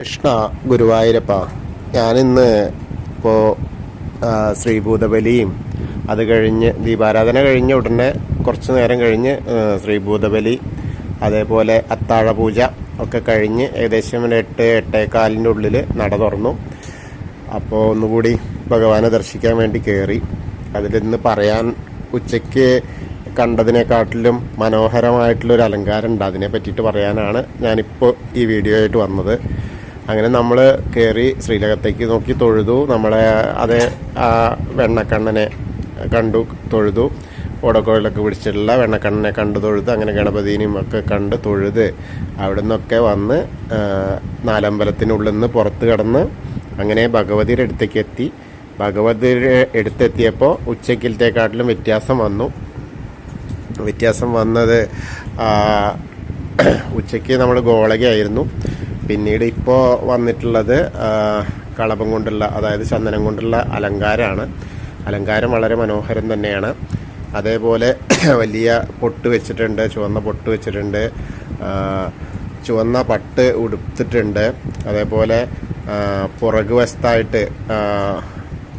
കൃഷ്ണ ഗുരുവായൂരപ്പ. ഞാനിന്ന് ഇപ്പോൾ ശ്രീഭൂതബലിയും അത് കഴിഞ്ഞ് ദീപാരാധന കഴിഞ്ഞ ഉടനെ കുറച്ച് നേരം കഴിഞ്ഞ് ശ്രീഭൂതബലി അതേപോലെ അത്താഴ പൂജ ഒക്കെ കഴിഞ്ഞ് ഏകദേശം 8-8:15 ഉള്ളിൽ നട തുറന്നു. അപ്പോൾ ഒന്നുകൂടി ഭഗവാനെ ദർശിക്കാൻ വേണ്ടി കയറി. അതിലിന്ന് പറയാൻ ഉച്ചയ്ക്ക് കണ്ടതിനെക്കാട്ടിലും മനോഹരമായിട്ടുള്ളൊരു അലങ്കാരം ഉണ്ട്. അതിനെ പറ്റിയിട്ട് പറയാനാണ് ഞാനിപ്പോൾ ഈ വീഡിയോ ആയിട്ട് വന്നത്. അങ്ങനെ നമ്മൾ കയറി ശ്രീലകത്തേക്ക് നോക്കി തൊഴുതു. നമ്മളെ അതേ വെണ്ണക്കണ്ണനെ കണ്ടു തൊഴുതു. ഓടക്കോയിലൊക്കെ പിടിച്ചിട്ടുള്ള വെണ്ണക്കണ്ണനെ കണ്ടു തൊഴുത്, അങ്ങനെ ഗണപതിനെയും ഒക്കെ കണ്ട് തൊഴുത് അവിടെ നിന്നൊക്കെ വന്ന് നാലമ്പലത്തിനുള്ളിൽ നിന്ന് പുറത്ത് കടന്ന് അങ്ങനെ ഭഗവതിയുടെ അടുത്തേക്ക് എത്തി. ഭഗവതിയുടെ അടുത്തെത്തിയപ്പോൾ ഉച്ചക്കിലത്തേക്കാട്ടിലും വ്യത്യാസം വന്നത് ഉച്ചയ്ക്ക് നമ്മൾ ഗോളകയായിരുന്നു. പിന്നീട് ഇപ്പോൾ വന്നിട്ടുള്ളത് കളഭം കൊണ്ടുള്ള, അതായത് ചന്ദനം കൊണ്ടുള്ള അലങ്കാരമാണ്. അലങ്കാരം വളരെ മനോഹരം തന്നെയാണ്. അതേപോലെ വലിയ പൊട്ട് വെച്ചിട്ടുണ്ട്, ചുവന്ന പൊട്ട് വെച്ചിട്ടുണ്ട്, ചുവന്ന പട്ട് ഉടുത്തിട്ടുണ്ട്. അതേപോലെ പുറകു വശത്തായിട്ട്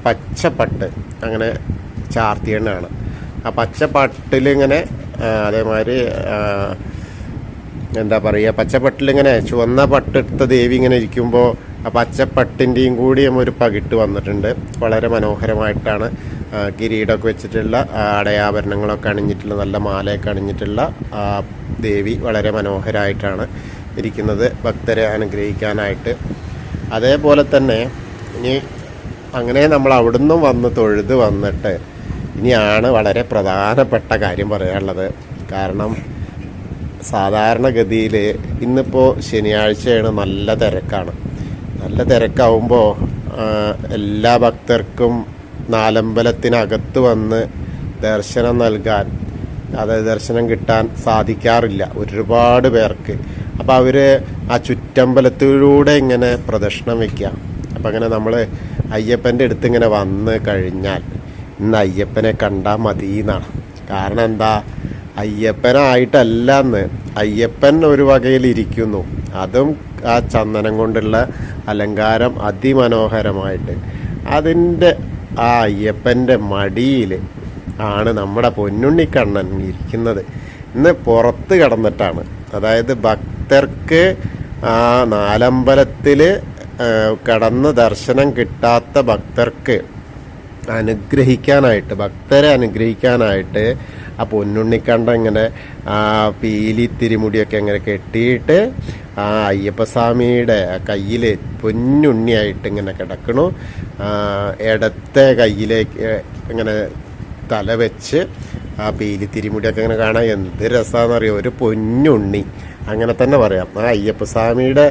പച്ചപ്പട്ട് അങ്ങനെ ചാർത്തിയാണ്. ആ പച്ചപ്പട്ടിലിങ്ങനെ അതേമാതിരി എന്താ പറയുക, പച്ചപ്പട്ടിലിങ്ങനെ ചുവന്ന പട്ടെടുത്ത ദേവി ഇങ്ങനെ ഇരിക്കുമ്പോൾ ആ പച്ചപ്പട്ടിൻ്റെയും കൂടി ഒരു പകിട്ട് വന്നിട്ടുണ്ട്. വളരെ മനോഹരമായിട്ടാണ്. കിരീടമൊക്കെ വെച്ചിട്ടുള്ള അടയാഭരണങ്ങളൊക്കെ അണിഞ്ഞിട്ടുള്ള, നല്ല മാലയൊക്കെ അണിഞ്ഞിട്ടുള്ള ദേവി വളരെ മനോഹരമായിട്ടാണ് ഇരിക്കുന്നത് ഭക്തരെ അനുഗ്രഹിക്കാനായിട്ട്. അതേപോലെ തന്നെ ഇനി അങ്ങനെ നമ്മൾ അവിടുന്ന് വന്ന് തൊഴുത് വന്നിട്ട് ഇനിയാണ് വളരെ പ്രധാനപ്പെട്ട കാര്യം പറയാനുള്ളത്. കാരണം സാധാരണഗതിയിൽ ഇന്നിപ്പോൾ ശനിയാഴ്ചയാണ്, നല്ല തിരക്കാണ്. നല്ല തിരക്കാവുമ്പോൾ എല്ലാ ഭക്തർക്കും നാലമ്പലത്തിനകത്ത് വന്ന് ദർശനം നൽകാൻ, അതായത് ദർശനം കിട്ടാൻ സാധിക്കാറില്ല ഒരുപാട് പേർക്ക്. അപ്പോൾ അവർ ആ ചുറ്റമ്പലത്തിലൂടെ ഇങ്ങനെ പ്രദക്ഷിണം വയ്ക്കുക. അപ്പം അങ്ങനെ നമ്മൾ അയ്യപ്പൻ്റെ അടുത്ത് ഇങ്ങനെ വന്ന് കഴിഞ്ഞാൽ ഇന്ന് അയ്യപ്പനെ കണ്ടാൽ മതി എന്നാണ്. കാരണം എന്താ, അയ്യപ്പനായിട്ടല്ല എന്ന്, അയ്യപ്പൻ ഒരു വകയിലിരിക്കുന്നു. അതും ആ ചന്ദനം കൊണ്ടുള്ള അലങ്കാരം അതിമനോഹരമായിട്ട്. അതിൻ്റെ ആ അയ്യപ്പൻ്റെ മടിയിൽ ആണ് നമ്മുടെ പൊന്നുണ്ണിക്കണ്ണൻ ഇരിക്കുന്നത്. ഇന്ന് പുറത്ത് കടന്നിട്ടാണ്, അതായത് ഭക്തർക്ക് ആ നാലമ്പലത്തിൽ കടന്ന് ദർശനം കിട്ടാത്ത ഭക്തർക്ക് അനുഗ്രഹിക്കാനായിട്ട്, ഭക്തരെ അനുഗ്രഹിക്കാനായിട്ട് ആ പൊന്നുണ്ണിക്കണ്ണൻ ഇങ്ങനെ ആ പീലി തിരിമുടിയൊക്കെ ഇങ്ങനെ കെട്ടിയിട്ട് ആ അയ്യപ്പസ്വാമിയുടെ കയ്യിൽ പൊന്നുണ്ണിയായിട്ട് ഇങ്ങനെ കിടക്കണു. ഇടത്തെ കയ്യിലേക്ക് ഇങ്ങനെ തല വെച്ച് ആ പീലി തിരിമുടിയൊക്കെ ഇങ്ങനെ കാണാൻ എന്ത് രസമാണെന്നറിയോ, ഒരു പൊന്നുണ്ണി അങ്ങനെ തന്നെ പറയാം. ആ അയ്യപ്പസ്വാമിയുടെ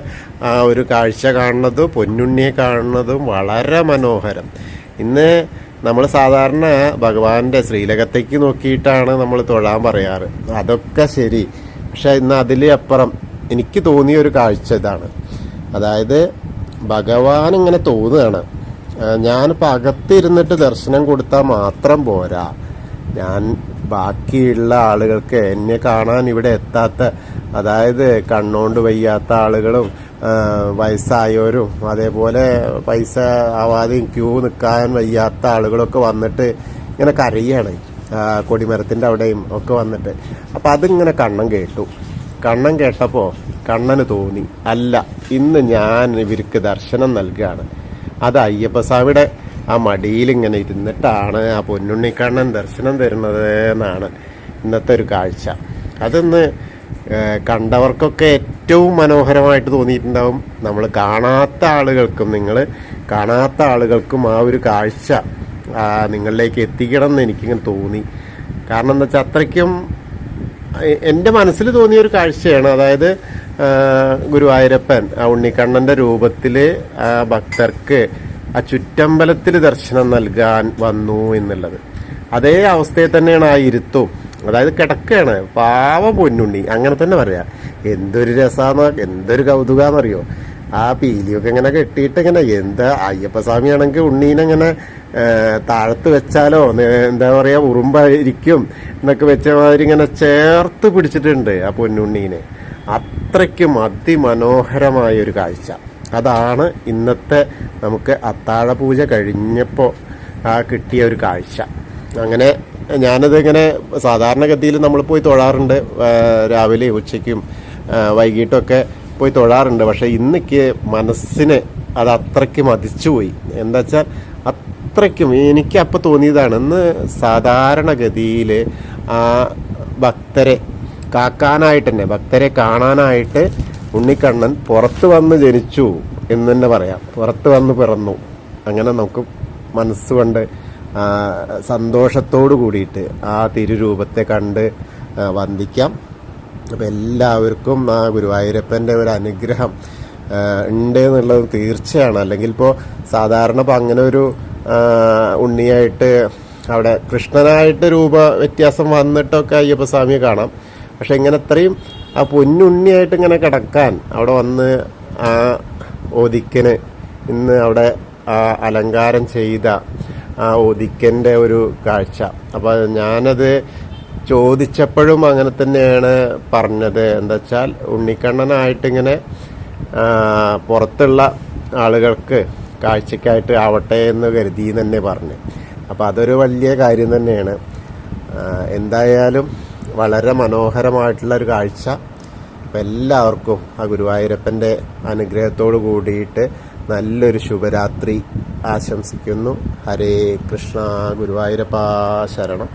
ആ ഒരു കാഴ്ച കാണുന്നതും പൊന്നുണ്ണിയെ കാണുന്നതും വളരെ മനോഹരം. ഇന്ന് നമ്മൾ സാധാരണ ഭഗവാന്റെ ശ്രീലകത്തേക്ക് നോക്കിയിട്ടാണ് നമ്മൾ തൊഴാൻ പറയാറ്. അതൊക്കെ ശരി, പക്ഷെ ഇന്ന് അതിൽ അപ്പുറം എനിക്ക് തോന്നിയ ഒരു കാഴ്ച ഇതാണ്. അതായത് ഭഗവാൻ ഇങ്ങനെ തോന്നുകയാണ്, ഞാനിപ്പോൾ അകത്തിരുന്നിട്ട് ദർശനം കൊടുത്താൽ മാത്രം പോരാ, ഞാൻ ബാക്കിയുള്ള ആളുകൾക്ക്, എന്നെ കാണാൻ ഇവിടെ എത്താത്ത, അതായത് കണ്ണോണ്ട് വയ്യാത്ത ആളുകളും വയസ്സായവരും അതേപോലെ പൈസ ആവാതെയും ക്യൂ നിൽക്കാൻ വയ്യാത്ത ആളുകളൊക്കെ വന്നിട്ട് ഇങ്ങനെ കരയാണ് കൊടിമരത്തിൻ്റെ അവിടെയും ഒക്കെ വന്നിട്ട്. അപ്പം അതിങ്ങനെ കണ്ണൻ കേട്ടപ്പോൾ കണ്ണന് തോന്നി, അല്ല ഇന്ന് ഞാൻ ഇവർക്ക് ദർശനം നൽകുകയാണ്. അത് അയ്യപ്പസ്വാമിയുടെ ആ മടിയിൽ ഇങ്ങനെ ഇരുന്നിട്ടാണ് ആ പൊന്നുണ്ണിക്കണ്ണൻ ദർശനം തരുന്നത് എന്നാണ് ഇന്നത്തെ ഒരു കാഴ്ച. അതൊന്ന് കണ്ടവർക്കൊക്കെ ഏറ്റവും മനോഹരമായിട്ട് തോന്നിയിട്ടുണ്ടാവും. നമ്മൾ കാണാത്ത ആളുകൾക്കും, നിങ്ങൾ കാണാത്ത ആളുകൾക്കും ആ ഒരു കാഴ്ച നിങ്ങളിലേക്ക് എത്തിക്കണം എന്ന് എനിക്കിങ്ങനെ തോന്നി. കാരണം എന്താ വെച്ചാൽ അത്രയ്ക്കും എൻ്റെ മനസ്സിൽ തോന്നിയ ഒരു കാഴ്ചയാണ്. അതായത് ഗുരുവായൂരപ്പൻ ആ ഉണ്ണിക്കണ്ണൻ്റെ രൂപത്തിൽ ഭക്തർക്ക് ആ ചുറ്റമ്പലത്തിൽ ദർശനം നൽകാൻ വന്നു എന്നുള്ളത്. അതേ അവസ്ഥയിൽ തന്നെയാണ് ആ ഇരുത്തും. അതായത് കിടക്കുകയാണ് പാവം പൊന്നുണ്ണി, അങ്ങനെ തന്നെ പറയാം. എന്തൊരു രസമാണെന്നോ, എന്തൊരു കൗതുകാന്നറിയോ. ആ പീലിയൊക്കെ ഇങ്ങനെ കെട്ടിയിട്ട് ഇങ്ങനെ, എന്താ അയ്യപ്പസ്വാമിയാണെങ്കിൽ ഉണ്ണീനെ ഇങ്ങനെ താഴത്ത് വെച്ചാലോ എന്താ പറയുക ഉറുമ്പായിരിക്കും എന്നൊക്കെ വെച്ച മാതിരി ഇങ്ങനെ ചേർത്ത് പിടിച്ചിട്ടുണ്ട് ആ പൊന്നുണ്ണീനെ. അത്രയ്ക്കും അതിമനോഹരമായൊരു കാഴ്ച. അതാണ് ഇന്നത്തെ നമുക്ക് അത്താഴ പൂജ കഴിഞ്ഞപ്പോൾ കിട്ടിയ ഒരു കാഴ്ച. അങ്ങനെ ഞാനതിങ്ങനെ സാധാരണഗതിയിൽ നമ്മൾ പോയി തൊഴാറുണ്ട്, രാവിലെയും ഉച്ചയ്ക്കും വൈകിട്ടൊക്കെ പോയി തൊഴാറുണ്ട്. പക്ഷേ ഇന്നേക്ക് മനസ്സിന് അത് അത്രയ്ക്ക് മതിച്ചുപോയി. എന്താ വെച്ചാൽ അത്രയ്ക്കും എനിക്ക് അപ്പം തോന്നിയതാണ്, ഇന്ന് സാധാരണഗതിയിൽ ആ ഭക്തരെ കാക്കാനായിട്ട് തന്നെ, ഭക്തരെ കാണാനായിട്ട് ഉണ്ണിക്കണ്ണൻ പുറത്ത് വന്ന് ജനിച്ചു എന്ന് തന്നെ പറയാം, പുറത്ത് വന്ന് പിറന്നു. അങ്ങനെ നമുക്ക് മനസ്സുകൊണ്ട് സന്തോഷത്തോടു കൂടിയിട്ട് ആ തിരുരൂപത്തെ കണ്ട് വന്ദിക്കാം. അപ്പം എല്ലാവർക്കും ആ ഗുരുവായൂരപ്പൻ്റെ ഒരു അനുഗ്രഹം ഉണ്ട് എന്നുള്ളത് തീർച്ചയാണ്. അല്ലെങ്കിൽ ഇപ്പോൾ സാധാരണ ഇപ്പോൾ അങ്ങനെ ഒരു ഉണ്ണിയായിട്ട് അവിടെ കൃഷ്ണനായിട്ട് രൂപ വ്യത്യാസം വന്നിട്ടൊക്കെ അയ്യപ്പസ്വാമിയെ കാണാം. പക്ഷെ ഇങ്ങനെ അത്രയും ആ പൊന്നുണ്ണിയായിട്ട് ഇങ്ങനെ കിടക്കാൻ അവിടെ വന്ന് ആ ഒതിക്കന് ഇന്ന് അവിടെ ആ അലങ്കാരം ചെയ്ത ആ ഒതിക്കൻ്റെ ഒരു കാഴ്ച. അപ്പോൾ ഞാനത് ചോദിച്ചപ്പോഴും അങ്ങനെ തന്നെയാണ് പറഞ്ഞത്. എന്താ വെച്ചാൽ ഉണ്ണിക്കണ്ണനായിട്ടിങ്ങനെ പുറത്തുള്ള ആളുകൾക്ക് കാഴ്ചക്കായിട്ട് ആവട്ടെ എന്ന് കരുതി തന്നെ പറഞ്ഞു. അപ്പോൾ അതൊരു വലിയ കാര്യം തന്നെയാണ്. എന്തായാലും വളരെ മനോഹരമായിട്ടുള്ള ഒരു കാഴ്ച. അപ്പം എല്ലാവർക്കും ആ ഗുരുവായൂരപ്പൻ്റെ അനുഗ്രഹത്തോട് കൂടിയിട്ട് നല്ലൊരു ശുഭരാത്രി ആശംസിക്കുന്നു. ഹരേ കൃഷ്ണ. ഗുരുവായൂരപ്പ ശരണം.